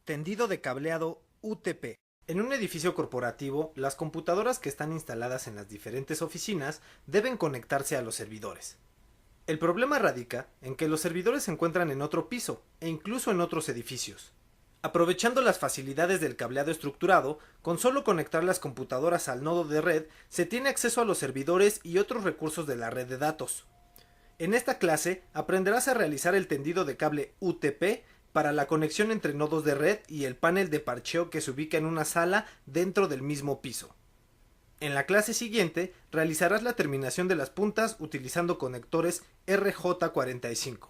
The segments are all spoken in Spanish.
Tendido de cableado UTP. En un edificio corporativo, las computadoras que están instaladas en las diferentes oficinas deben conectarse a los servidores. El problema radica en que los servidores se encuentran en otro piso e incluso en otros edificios. Aprovechando las facilidades del cableado estructurado, con solo conectar las computadoras al nodo de red, se tiene acceso a los servidores y otros recursos de la red de datos. En esta clase aprenderás a realizar el tendido de cable UTP para la conexión entre nodos de red y el panel de parcheo que se ubica en una sala dentro del mismo piso. En la clase siguiente realizarás la terminación de las puntas utilizando conectores RJ45.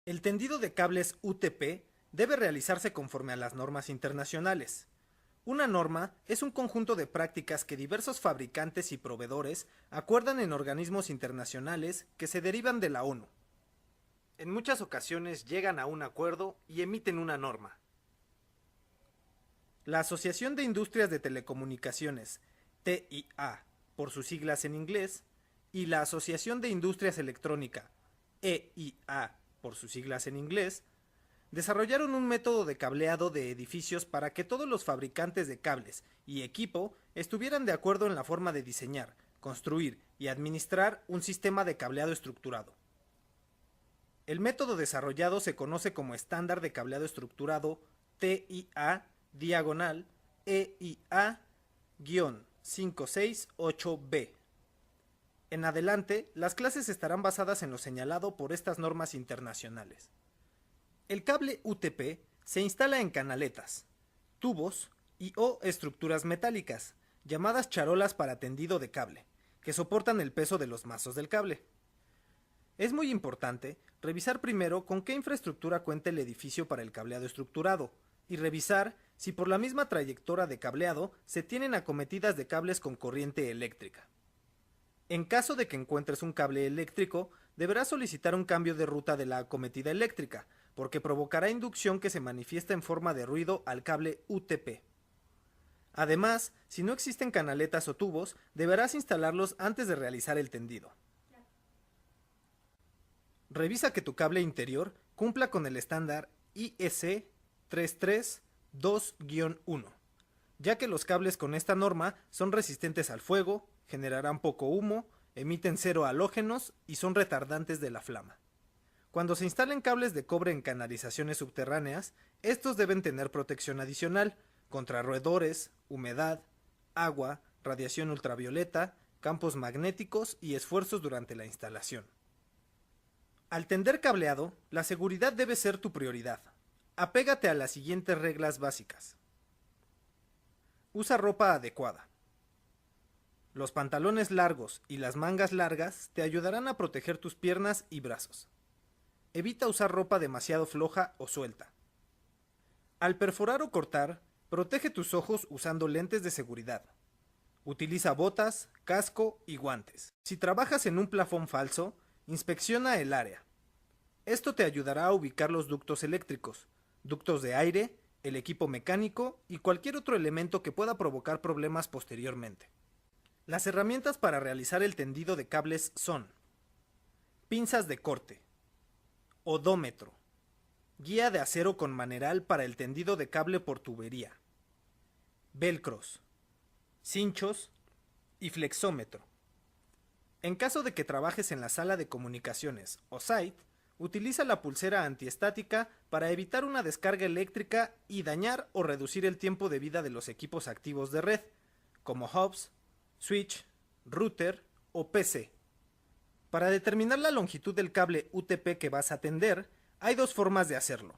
El tendido de cables UTP debe realizarse conforme a las normas internacionales. Una norma es un conjunto de prácticas que diversos fabricantes y proveedores acuerdan en organismos internacionales que se derivan de la ONU. En muchas ocasiones llegan a un acuerdo y emiten una norma. La Asociación de Industrias de Telecomunicaciones, TIA, por sus siglas en inglés, y la Asociación de Industrias Electrónica, EIA, por sus siglas en inglés, desarrollaron un método de cableado de edificios para que todos los fabricantes de cables y equipo estuvieran de acuerdo en la forma de diseñar, construir y administrar un sistema de cableado estructurado. El método desarrollado se conoce como estándar de cableado estructurado TIA-EIA-568B. En adelante, las clases estarán basadas en lo señalado por estas normas internacionales. El cable UTP se instala en canaletas, tubos o estructuras metálicas, llamadas charolas para tendido de cable, que soportan el peso de los mazos del cable. Es muy importante revisar primero con qué infraestructura cuenta el edificio para el cableado estructurado y revisar si por la misma trayectoria de cableado se tienen acometidas de cables con corriente eléctrica. En caso de que encuentres un cable eléctrico, deberás solicitar un cambio de ruta de la acometida eléctrica, porque provocará inducción que se manifiesta en forma de ruido al cable UTP. Además, si no existen canaletas o tubos, deberás instalarlos antes de realizar el tendido. Revisa que tu cable interior cumpla con el estándar IEC 332-1, ya que los cables con esta norma son resistentes al fuego, generarán poco humo, emiten cero halógenos y son retardantes de la flama. Cuando se instalen cables de cobre en canalizaciones subterráneas, estos deben tener protección adicional contra roedores, humedad, agua, radiación ultravioleta, campos magnéticos y esfuerzos durante la instalación. Al tender cableado, la seguridad debe ser tu prioridad. Apégate a las siguientes reglas básicas. Usa ropa adecuada. Los pantalones largos y las mangas largas te ayudarán a proteger tus piernas y brazos. Evita usar ropa demasiado floja o suelta. Al perforar o cortar, protege tus ojos usando lentes de seguridad. Utiliza botas, casco y guantes. Si trabajas en un plafón falso, inspecciona el área. Esto te ayudará a ubicar los ductos eléctricos, ductos de aire, el equipo mecánico y cualquier otro elemento que pueda provocar problemas posteriormente. Las herramientas para realizar el tendido de cables son pinzas de corte, odómetro, guía de acero con maneral para el tendido de cable por tubería, velcros, cinchos y flexómetro. En caso de que trabajes en la sala de comunicaciones o site, utiliza la pulsera antiestática para evitar una descarga eléctrica y dañar o reducir el tiempo de vida de los equipos activos de red, como hubs, switch, router o PC. Para determinar la longitud del cable UTP que vas a tender, hay dos formas de hacerlo.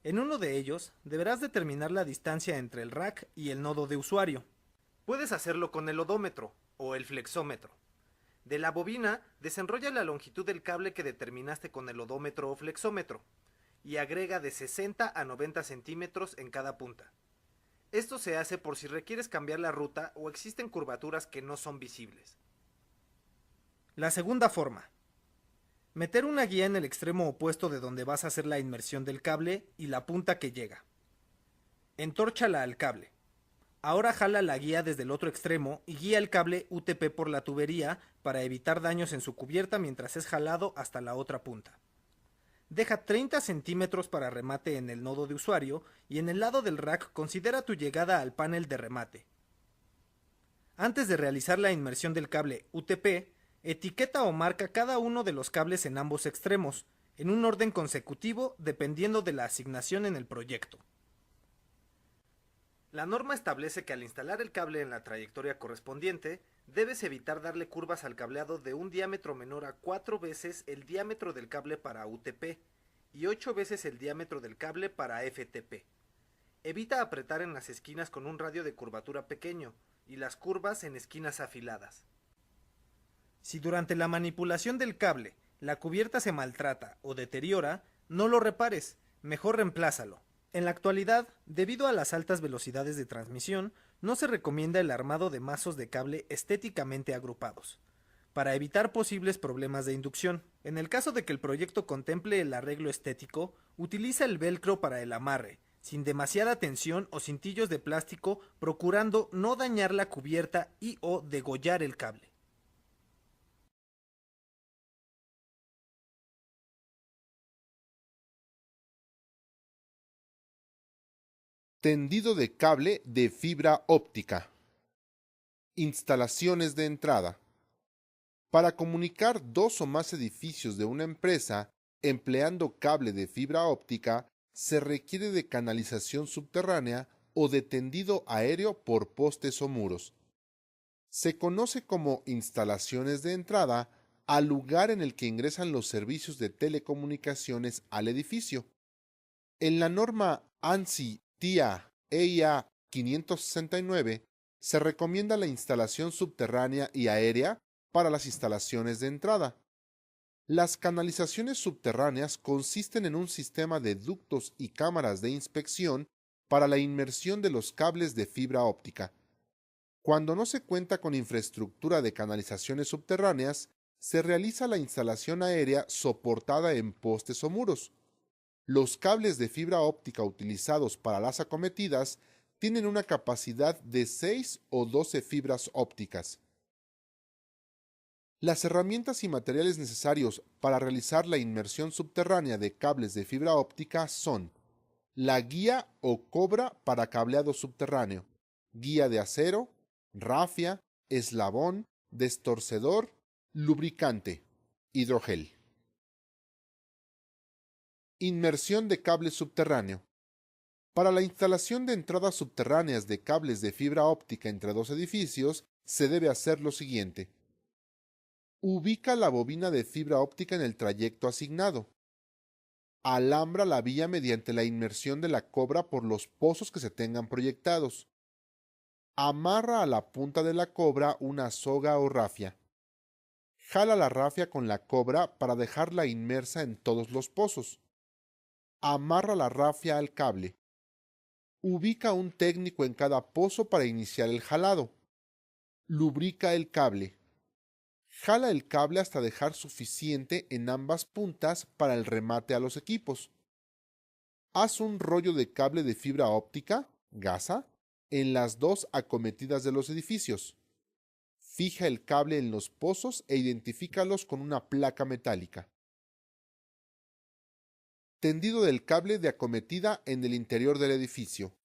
En uno de ellos, deberás determinar la distancia entre el rack y el nodo de usuario. Puedes hacerlo con el odómetro o el flexómetro. De la bobina, desenrolla la longitud del cable que determinaste con el odómetro o flexómetro y agrega de 60 a 90 centímetros en cada punta. Esto se hace por si requieres cambiar la ruta o existen curvaturas que no son visibles. La segunda forma. Meter una guía en el extremo opuesto de donde vas a hacer la inmersión del cable y la punta que llega. Entórchala al cable. Ahora jala la guía desde el otro extremo y guía el cable UTP por la tubería para evitar daños en su cubierta mientras es jalado hasta la otra punta. Deja 30 centímetros para remate en el nodo de usuario y en el lado del rack considera tu llegada al panel de remate. Antes de realizar la inmersión del cable UTP, etiqueta o marca cada uno de los cables en ambos extremos, en un orden consecutivo dependiendo de la asignación en el proyecto. La norma establece que al instalar el cable en la trayectoria correspondiente, debes evitar darle curvas al cableado de un diámetro menor a 4 veces el diámetro del cable para UTP y 8 veces el diámetro del cable para FTP. Evita apretar en las esquinas con un radio de curvatura pequeño y las curvas en esquinas afiladas. Si durante la manipulación del cable la cubierta se maltrata o deteriora, no lo repares, mejor reemplázalo. En la actualidad, debido a las altas velocidades de transmisión, no se recomienda el armado de mazos de cable estéticamente agrupados, para evitar posibles problemas de inducción. En el caso de que el proyecto contemple el arreglo estético, utiliza el velcro para el amarre, sin demasiada tensión o cintillos de plástico, procurando no dañar la cubierta y o degollar el cable. Tendido de cable de fibra óptica. Instalaciones de entrada. Para comunicar dos o más edificios de una empresa empleando cable de fibra óptica, se requiere de canalización subterránea o de tendido aéreo por postes o muros. Se conoce como instalaciones de entrada al lugar en el que ingresan los servicios de telecomunicaciones al edificio. En la norma ANSI TIA EIA 569 se recomienda la instalación subterránea y aérea para las instalaciones de entrada. Las canalizaciones subterráneas consisten en un sistema de ductos y cámaras de inspección para la inmersión de los cables de fibra óptica. Cuando no se cuenta con infraestructura de canalizaciones subterráneas, se realiza la instalación aérea soportada en postes o muros. Los cables de fibra óptica utilizados para las acometidas tienen una capacidad de 6 o 12 fibras ópticas. Las herramientas y materiales necesarios para realizar la inmersión subterránea de cables de fibra óptica son la guía o cobra para cableado subterráneo, guía de acero, rafia, eslabón, destorcedor, lubricante, hidrogel. Inmersión de cable subterráneo. Para la instalación de entradas subterráneas de cables de fibra óptica entre dos edificios, se debe hacer lo siguiente. Ubica la bobina de fibra óptica en el trayecto asignado. Alambra la vía mediante la inmersión de la cobra por los pozos que se tengan proyectados. Amarra a la punta de la cobra una soga o rafia. Jala la rafia con la cobra para dejarla inmersa en todos los pozos. Amarra la rafia al cable. Ubica un técnico en cada pozo para iniciar el jalado. Lubrica el cable. Jala el cable hasta dejar suficiente en ambas puntas para el remate a los equipos. Haz un rollo de cable de fibra óptica, gasa, en las dos acometidas de los edificios. Fija el cable en los pozos e identifícalos con una placa metálica. Tendido del cable de acometida en el interior del edificio.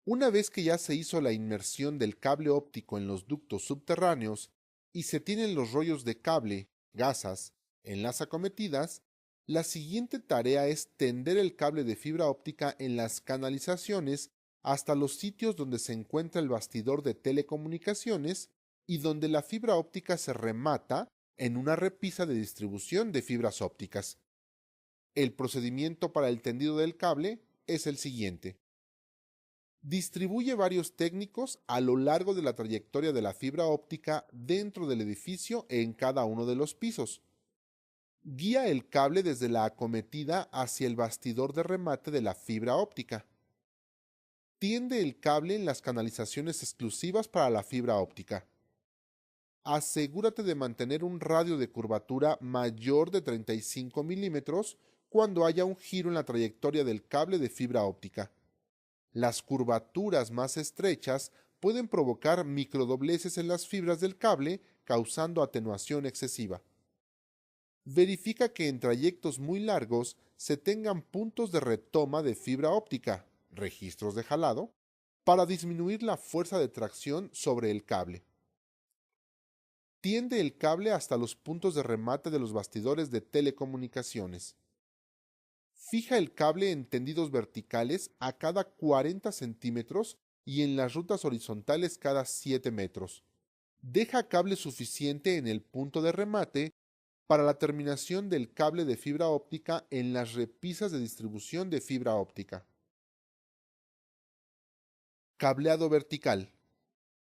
Una vez que ya se hizo la inmersión del cable óptico en los ductos subterráneos y se tienen los rollos de cable, gasas, en las acometidas, la siguiente tarea es tender el cable de fibra óptica en las canalizaciones hasta los sitios donde se encuentra el bastidor de telecomunicaciones y donde la fibra óptica se remata en una repisa de distribución de fibras ópticas. El procedimiento para el tendido del cable es el siguiente. Distribuye varios técnicos a lo largo de la trayectoria de la fibra óptica dentro del edificio en cada uno de los pisos. Guía el cable desde la acometida hacia el bastidor de remate de la fibra óptica. Tiende el cable en las canalizaciones exclusivas para la fibra óptica. Asegúrate de mantener un radio de curvatura mayor de 35 milímetros cuando haya un giro en la trayectoria del cable de fibra óptica. Las curvaturas más estrechas pueden provocar microdobleces en las fibras del cable, causando atenuación excesiva. Verifica que en trayectos muy largos se tengan puntos de retoma de fibra óptica, registros de jalado, para disminuir la fuerza de tracción sobre el cable. Tiende el cable hasta los puntos de remate de los bastidores de telecomunicaciones. Fija el cable en tendidos verticales a cada 40 centímetros y en las rutas horizontales cada 7 metros. Deja cable suficiente en el punto de remate para la terminación del cable de fibra óptica en las repisas de distribución de fibra óptica. Cableado vertical.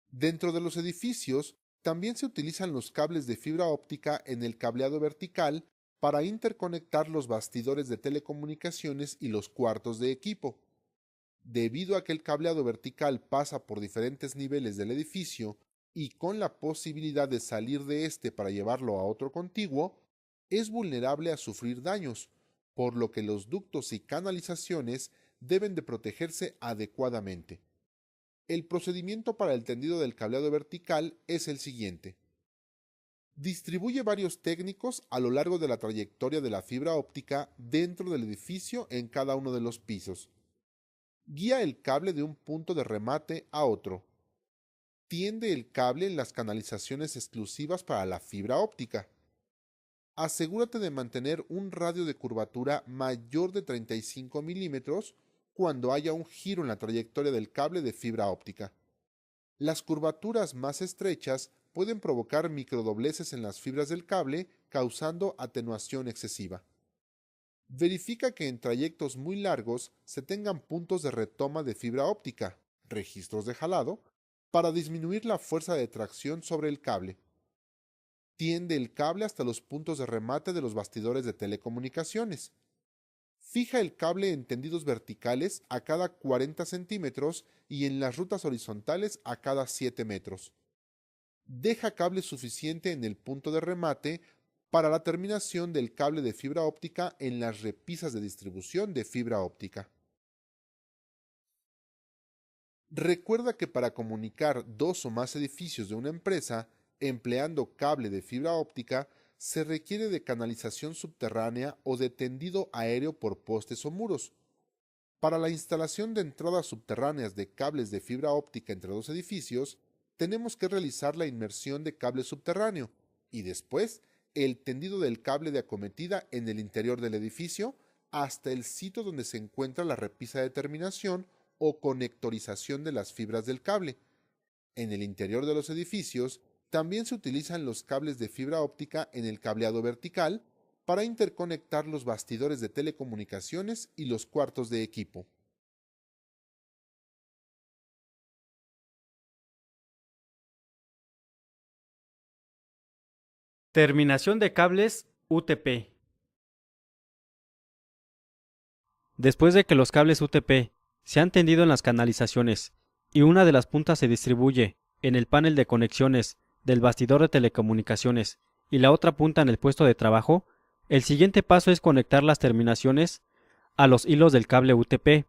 Dentro de los edificios, también se utilizan los cables de fibra óptica en el cableado vertical para interconectar los bastidores de telecomunicaciones y los cuartos de equipo. Debido a que el cableado vertical pasa por diferentes niveles del edificio y con la posibilidad de salir de este para llevarlo a otro contiguo, es vulnerable a sufrir daños, por lo que los ductos y canalizaciones deben de protegerse adecuadamente. El procedimiento para el tendido del cableado vertical es el siguiente. Distribuye varios técnicos a lo largo de la trayectoria de la fibra óptica dentro del edificio en cada uno de los pisos. Guía el cable de un punto de remate a otro. Tiende el cable en las canalizaciones exclusivas para la fibra óptica. Asegúrate de mantener un radio de curvatura mayor de 35 milímetros cuando haya un giro en la trayectoria del cable de fibra óptica. Las curvaturas más estrechas pueden provocar microdobleces en las fibras del cable, causando atenuación excesiva. Verifica que en trayectos muy largos se tengan puntos de retoma de fibra óptica, registros de jalado, para disminuir la fuerza de tracción sobre el cable. Tiende el cable hasta los puntos de remate de los bastidores de telecomunicaciones. Fija el cable en tendidos verticales a cada 40 centímetros y en las rutas horizontales a cada 7 metros. Deja cable suficiente en el punto de remate para la terminación del cable de fibra óptica en las repisas de distribución de fibra óptica. Recuerda que para comunicar dos o más edificios de una empresa, empleando cable de fibra óptica, se requiere de canalización subterránea o de tendido aéreo por postes o muros. Para la instalación de entradas subterráneas de cables de fibra óptica entre dos edificios, tenemos que realizar la inmersión de cable subterráneo y después el tendido del cable de acometida en el interior del edificio hasta el sitio donde se encuentra la repisa de terminación o conectorización de las fibras del cable. En el interior de los edificios también se utilizan los cables de fibra óptica en el cableado vertical para interconectar los bastidores de telecomunicaciones y los cuartos de equipo. Terminación de cables UTP. Después de que los cables UTP se han tendido en las canalizaciones y una de las puntas se distribuye en el panel de conexiones del bastidor de telecomunicaciones y la otra punta en el puesto de trabajo, el siguiente paso es conectar las terminaciones a los hilos del cable UTP,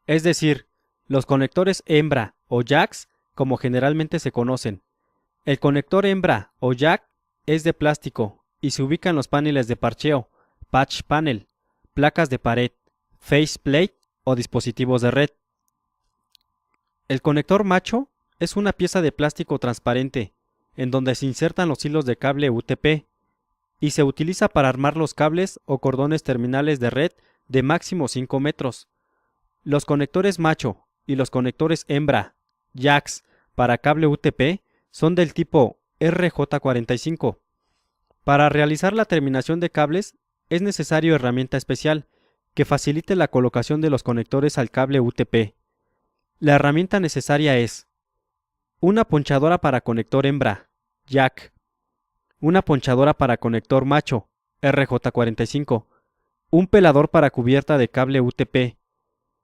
es decir, los conectores hembra o jacks como generalmente se conocen. El conector hembra o jack es de plástico y se ubica en los paneles de parcheo, patch panel, placas de pared, faceplate o dispositivos de red. El conector macho es una pieza de plástico transparente en donde se insertan los hilos de cable UTP y se utiliza para armar los cables o cordones terminales de red de máximo 5 metros. Los conectores macho y los conectores hembra, jacks, para cable UTP son del tipo RJ45. Para realizar la terminación de cables es necesario herramienta especial que facilite la colocación de los conectores al cable UTP. La herramienta necesaria es una ponchadora para conector hembra, jack, una ponchadora para conector macho, RJ45, un pelador para cubierta de cable UTP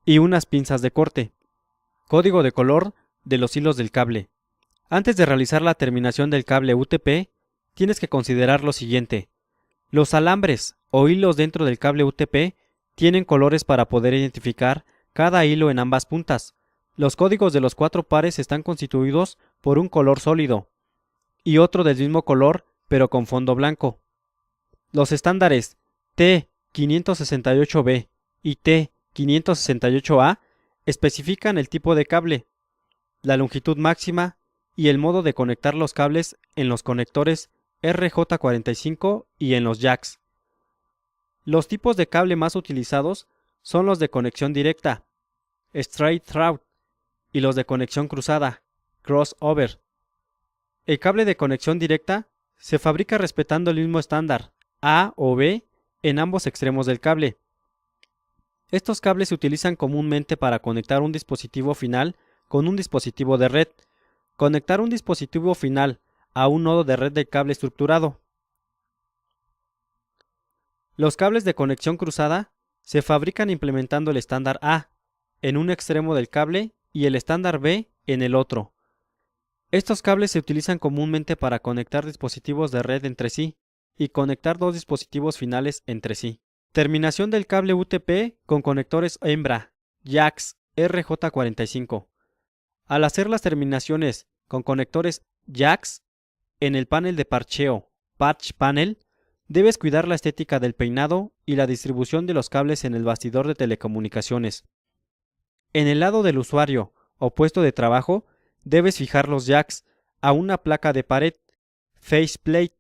y unas pinzas de corte. Código de color de los hilos del cable. Antes de realizar la terminación del cable UTP, tienes que considerar lo siguiente. Los alambres o hilos dentro del cable UTP tienen colores para poder identificar cada hilo en ambas puntas. Los códigos de los 4 pares están constituidos por un color sólido y otro del mismo color pero con fondo blanco. Los estándares T568B y T568A especifican el tipo de cable, la longitud máxima y el modo de conectar los cables en los conectores RJ45 y en los jacks. Los tipos de cable más utilizados son los de conexión directa, straight through, y los de conexión cruzada, crossover. El cable de conexión directa se fabrica respetando el mismo estándar, A o B, en ambos extremos del cable. Estos cables se utilizan comúnmente para conectar un dispositivo final con un dispositivo de red, conectar un dispositivo final a un nodo de red de cable estructurado. Los cables de conexión cruzada se fabrican implementando el estándar A en un extremo del cable y el estándar B en el otro. Estos cables se utilizan comúnmente para conectar dispositivos de red entre sí y conectar dos dispositivos finales entre sí. Terminación del cable UTP con conectores hembra, jacks RJ45. Al hacer las terminaciones con conectores jacks en el panel de parcheo, patch panel, debes cuidar la estética del peinado y la distribución de los cables en el bastidor de telecomunicaciones. En el lado del usuario o puesto de trabajo, debes fijar los jacks a una placa de pared, faceplate.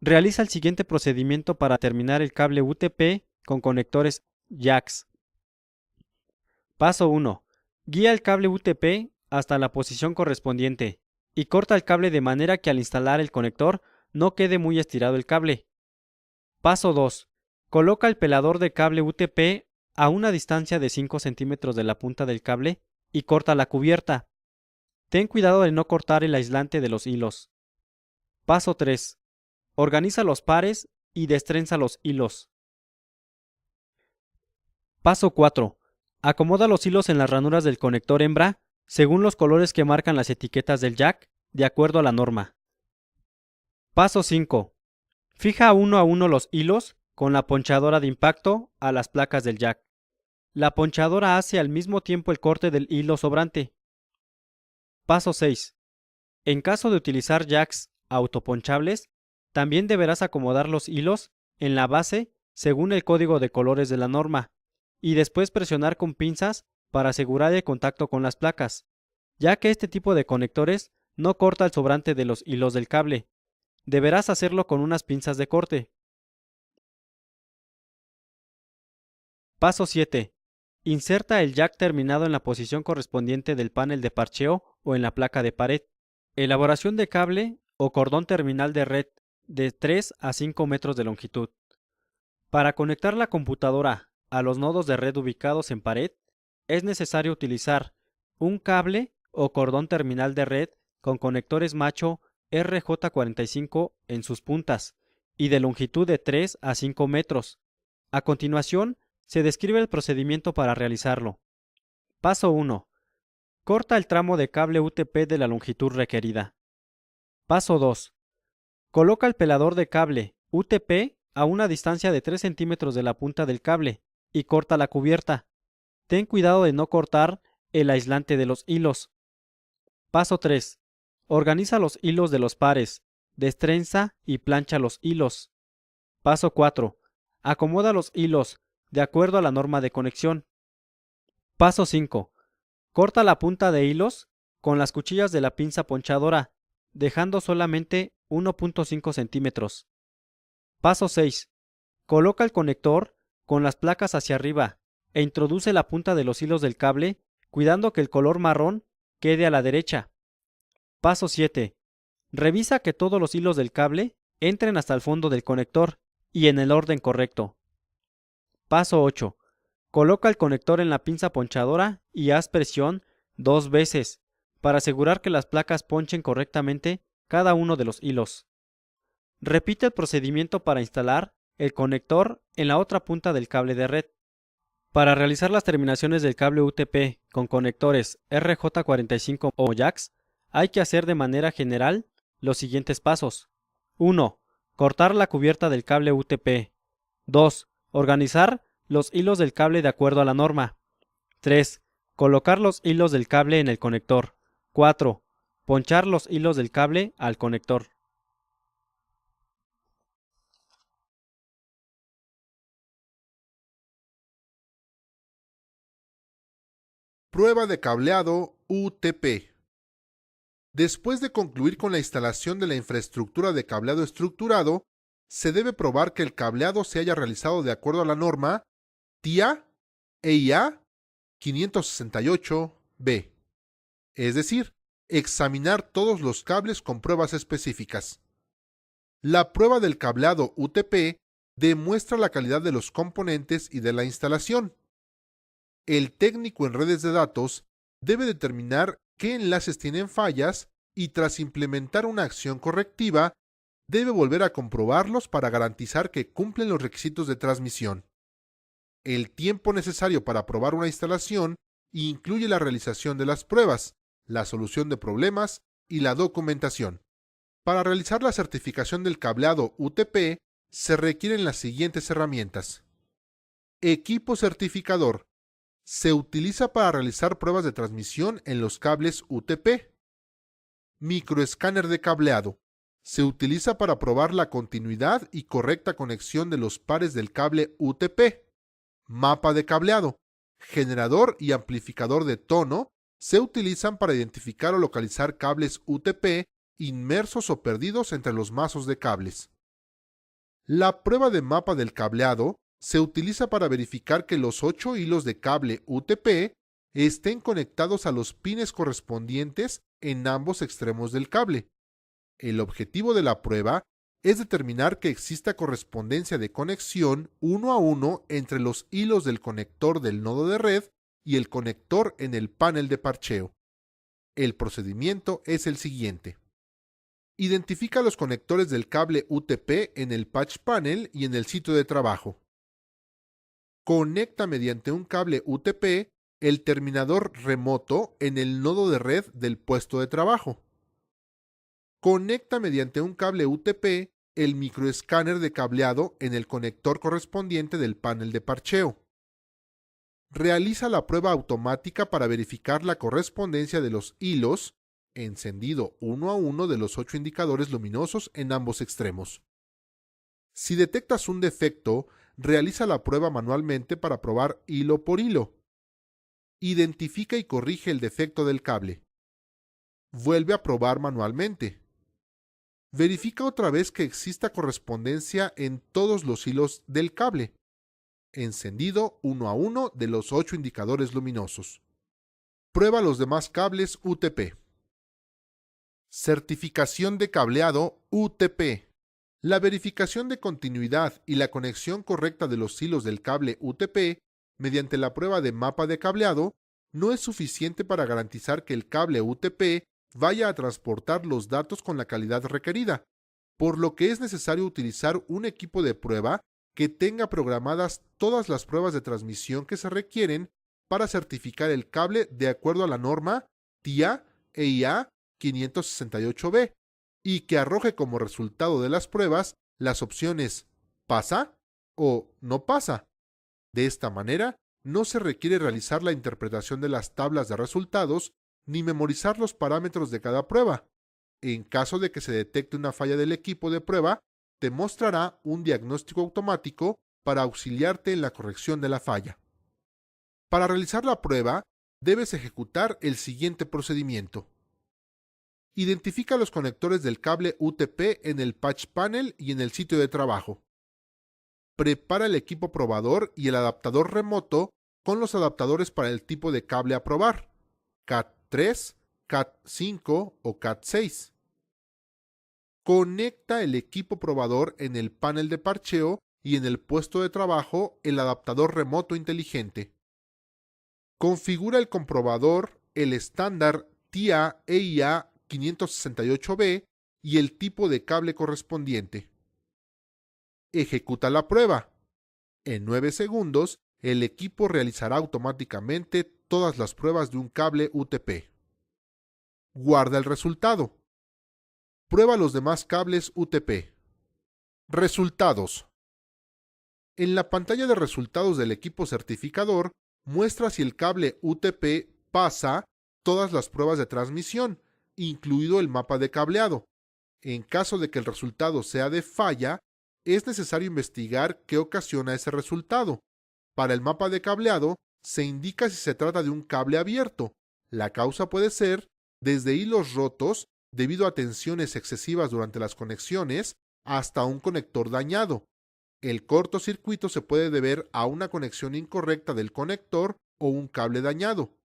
Realiza el siguiente procedimiento para terminar el cable UTP con conectores jacks. Paso 1. Guía el cable UTP hasta la posición correspondiente y corta el cable de manera que al instalar el conector no quede muy estirado el cable. Paso 2. Coloca el pelador de cable UTP a una distancia de 5 centímetros de la punta del cable y corta la cubierta. Ten cuidado de no cortar el aislante de los hilos. Paso 3. Organiza los pares y destrenza los hilos. Paso 4. Acomoda los hilos en las ranuras del conector hembra según los colores que marcan las etiquetas del jack, de acuerdo a la norma. Paso 5. Fija uno a uno los hilos con la ponchadora de impacto a las placas del jack. La ponchadora hace al mismo tiempo el corte del hilo sobrante. Paso 6. En caso de utilizar jacks autoponchables, también deberás acomodar los hilos en la base según el código de colores de la norma y después presionar con pinzas para asegurar el contacto con las placas, ya que este tipo de conectores no corta el sobrante de los hilos del cable. Deberás hacerlo con unas pinzas de corte. Paso 7. Inserta el jack terminado en la posición correspondiente del panel de parcheo o en la placa de pared. Elaboración de cable o cordón terminal de red de 3 a 5 metros de longitud. Para conectar la computadora a los nodos de red ubicados en pared, es necesario utilizar un cable o cordón terminal de red con conectores macho RJ45 en sus puntas y de longitud de 3 a 5 metros. A continuación, se describe el procedimiento para realizarlo. Paso 1. Corta el tramo de cable UTP de la longitud requerida. Paso 2. Coloca el pelador de cable UTP a una distancia de 3 centímetros de la punta del cable y corta la cubierta. Ten cuidado de no cortar el aislante de los hilos. Paso 3. Organiza los hilos de los pares, destrenza y plancha los hilos. Paso 4. Acomoda los hilos de acuerdo a la norma de conexión. Paso 5. Corta la punta de hilos con las cuchillas de la pinza ponchadora, dejando solamente 1.5 centímetros. Paso 6. Coloca el conector con las placas hacia arriba e introduce la punta de los hilos del cable, cuidando que el color marrón quede a la derecha. Paso 7. Revisa que todos los hilos del cable entren hasta el fondo del conector y en el orden correcto. Paso 8. Coloca el conector en la pinza ponchadora y haz presión 2 veces para asegurar que las placas ponchen correctamente cada uno de los hilos. Repite el procedimiento para instalar el conector en la otra punta del cable de red. Para realizar las terminaciones del cable UTP con conectores RJ45 o jacks, hay que hacer de manera general los siguientes pasos. 1. Cortar la cubierta del cable UTP. 2. Organizar los hilos del cable de acuerdo a la norma. 3. Colocar los hilos del cable en el conector. 4. Ponchar los hilos del cable al conector. Prueba de cableado UTP. Después de concluir con la instalación de la infraestructura de cableado estructurado, se debe probar que el cableado se haya realizado de acuerdo a la norma TIA EIA 568B. Es decir, examinar todos los cables con pruebas específicas. La prueba del cableado UTP demuestra la calidad de los componentes y de la instalación. El técnico en redes de datos debe determinar qué enlaces tienen fallas y tras implementar una acción correctiva, debe volver a comprobarlos para garantizar que cumplen los requisitos de transmisión. El tiempo necesario para probar una instalación incluye la realización de las pruebas, la solución de problemas y la documentación. Para realizar la certificación del cableado UTP, se requieren las siguientes herramientas. Equipo certificador. Se utiliza para realizar pruebas de transmisión en los cables UTP. Microescáner de cableado. Se utiliza para probar la continuidad y correcta conexión de los pares del cable UTP. Mapa de cableado. Generador y amplificador de tono se utilizan para identificar o localizar cables UTP inmersos o perdidos entre los mazos de cables. La prueba de mapa del cableado se utiliza para verificar que los 8 hilos de cable UTP estén conectados a los pines correspondientes en ambos extremos del cable. El objetivo de la prueba es determinar que exista correspondencia de conexión 1 a 1 entre los hilos del conector del nodo de red y el conector en el panel de parcheo. El procedimiento es el siguiente. Identifica los conectores del cable UTP en el patch panel y en el sitio de trabajo. Conecta mediante un cable UTP el terminador remoto en el nodo de red del puesto de trabajo. Conecta mediante un cable UTP el microescáner de cableado en el conector correspondiente del panel de parcheo. Realiza la prueba automática para verificar la correspondencia de los hilos, encendido 1 a 1 de los 8 indicadores luminosos en ambos extremos. Si detectas un defecto, realiza la prueba manualmente para probar hilo por hilo. Identifica y corrige el defecto del cable. Vuelve a probar manualmente. Verifica otra vez que exista correspondencia en todos los hilos del cable. Encendido 1 a 1 de los 8 indicadores luminosos. Prueba los demás cables UTP. Certificación de cableado UTP. La verificación de continuidad y la conexión correcta de los hilos del cable UTP mediante la prueba de mapa de cableado no es suficiente para garantizar que el cable UTP vaya a transportar los datos con la calidad requerida, por lo que es necesario utilizar un equipo de prueba que tenga programadas todas las pruebas de transmisión que se requieren para certificar el cable de acuerdo a la norma TIA EIA 568B y que arroje como resultado de las pruebas las opciones ¿pasa? O ¿no pasa? De esta manera, no se requiere realizar la interpretación de las tablas de resultados ni memorizar los parámetros de cada prueba. En caso de que se detecte una falla del equipo de prueba, te mostrará un diagnóstico automático para auxiliarte en la corrección de la falla. Para realizar la prueba, debes ejecutar el siguiente procedimiento. Identifica los conectores del cable UTP en el patch panel y en el sitio de trabajo. Prepara el equipo probador y el adaptador remoto con los adaptadores para el tipo de cable a probar, CAT3, CAT5 o CAT6. Conecta el equipo probador en el panel de parcheo y en el puesto de trabajo el adaptador remoto inteligente. Configura el comprobador, el estándar TIA EIA 568B y el tipo de cable correspondiente. Ejecuta la prueba. En 9 segundos, el equipo realizará automáticamente todas las pruebas de un cable UTP. Guarda el resultado. Prueba los demás cables UTP. Resultados. En la pantalla de resultados del equipo certificador, muestra si el cable UTP pasa todas las pruebas de transmisión, incluido el mapa de cableado. En caso de que el resultado sea de falla, es necesario investigar qué ocasiona ese resultado. Para el mapa de cableado, se indica si se trata de un cable abierto. La causa puede ser desde hilos rotos debido a tensiones excesivas durante las conexiones hasta un conector dañado. El cortocircuito se puede deber a una conexión incorrecta del conector o un cable dañado.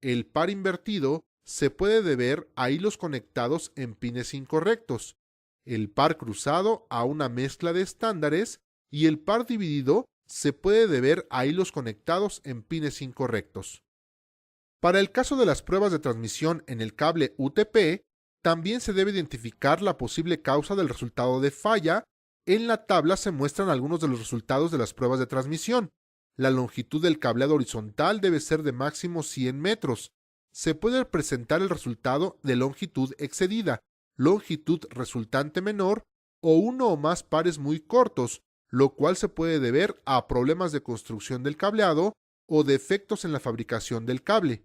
El par invertido se puede deber a hilos conectados en pines incorrectos, el par cruzado a una mezcla de estándares y el par dividido se puede deber a hilos conectados en pines incorrectos. Para el caso de las pruebas de transmisión en el cable UTP, también se debe identificar la posible causa del resultado de falla. En la tabla se muestran algunos de los resultados de las pruebas de transmisión. La longitud del cableado horizontal debe ser de máximo 100 metros. Se puede presentar el resultado de longitud excedida, longitud resultante menor o uno o más pares muy cortos, lo cual se puede deber a problemas de construcción del cableado o defectos en la fabricación del cable.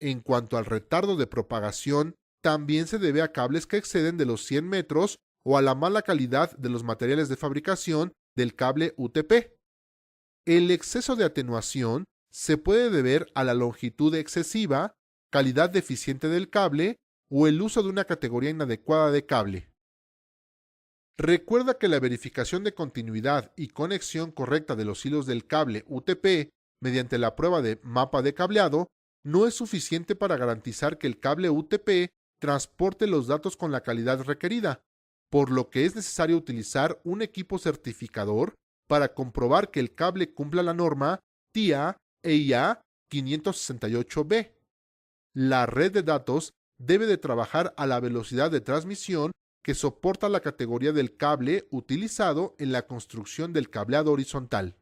En cuanto al retardo de propagación, también se debe a cables que exceden de los 100 metros o a la mala calidad de los materiales de fabricación del cable UTP. El exceso de atenuación se puede deber a la longitud excesiva, calidad deficiente del cable o el uso de una categoría inadecuada de cable. Recuerda que la verificación de continuidad y conexión correcta de los hilos del cable UTP mediante la prueba de mapa de cableado no es suficiente para garantizar que el cable UTP transporte los datos con la calidad requerida, por lo que es necesario utilizar un equipo certificador para comprobar que el cable cumpla la norma TIA EIA 568B. La red de datos debe de trabajar a la velocidad de transmisión que soporta la categoría del cable utilizado en la construcción del cableado horizontal.